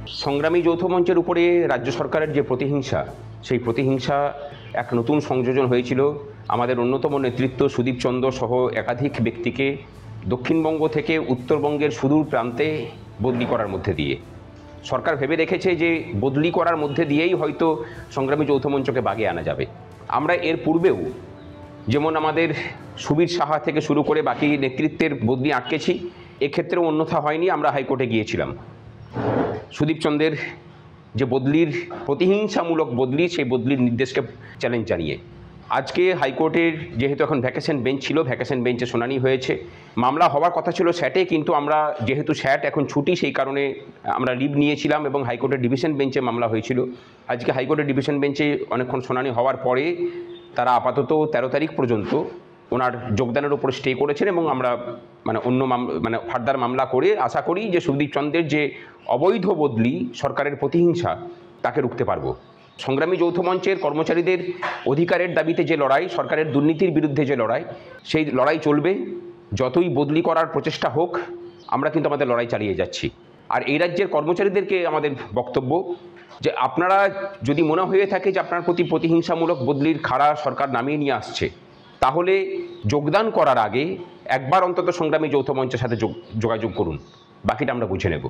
সংগ্রামী যৌথ মঞ্চের উপরে রাজ্য সরকারের যে প্রতিহিংসা, সেই প্রতিহিংসা এক নতুন সংযোজন হয়েছিল আমাদের অন্যতম নেতৃত্ব সুদীপ চন্দ্র সহ একাধিক ব্যক্তিকে দক্ষিণবঙ্গ থেকে উত্তরবঙ্গের সুদূর প্রান্তে বদলি করার মধ্যে দিয়ে। সরকার ভেবে রেখেছে যে বদলি করার মধ্যে দিয়েই হয়তো সংগ্রামী যৌথ মঞ্চকে বাগে আনা যাবে। আমরা এর পূর্বেও যেমন আমাদের সুবীর সাহা থেকে শুরু করে বাকি নেতৃত্বের বদলি আটকেছি, এক্ষেত্রেও অন্যথা হয়নি। আমরা হাইকোর্টে গিয়েছিলাম সুদীপ চন্দ্রের যে বদলির প্রতিহিংসামূলক বদলি, সেই বদলির নির্দেশকে চ্যালেঞ্জ জানিয়ে। আজকে হাইকোর্টের যেহেতু এখন ভ্যাকেশন বেঞ্চ ছিল, ভ্যাকেশন বেঞ্চে শুনানি হয়েছে। মামলা হওয়ার কথা ছিল স্যাটে, কিন্তু আমরা যেহেতু স্যাট এখন ছুটি, সেই কারণে আমরা লিভ নিয়েছিলাম এবং হাইকোর্টের ডিভিশন বেঞ্চে মামলা হয়েছিল। আজকে হাইকোর্টের ডিভিশন বেঞ্চে অনেকক্ষণ শুনানি হওয়ার পরে তারা আপাতত 13 তারিখ পর্যন্ত ওনার যোগদানের উপর স্টে করেছেন এবং আমরা অন্য ফার্দার মামলা করে আশা করি যে সুদীপ চন্দ্রের যে অবৈধ বদলি, সরকারের প্রতিহিংসা, তাকে রুখতে পারবো। সংগ্রামী যৌথ মঞ্চের কর্মচারীদের অধিকারের দাবিতে যে লড়াই, সরকারের দুর্নীতির বিরুদ্ধে যে লড়াই, সেই লড়াই চলবে। যতই বদলি করার প্রচেষ্টা হোক, আমরা কিন্তু আমাদের লড়াই চালিয়ে যাচ্ছি। আর এই রাজ্যের কর্মচারীদেরকে আমাদের বক্তব্য যে আপনারা যদি মনে হয়ে থাকে যে আপনার প্রতি প্রতিহিংসামূলক বদলির খাড়া সরকার নামিয়ে নিয়ে আসছে, তাহলে যোগদান করার আগে একবার অন্তত সংগ্রামী যৌথ মঞ্চের সাথে যোগাযোগ করুন, বাকিটা আমরা বুঝে নেব।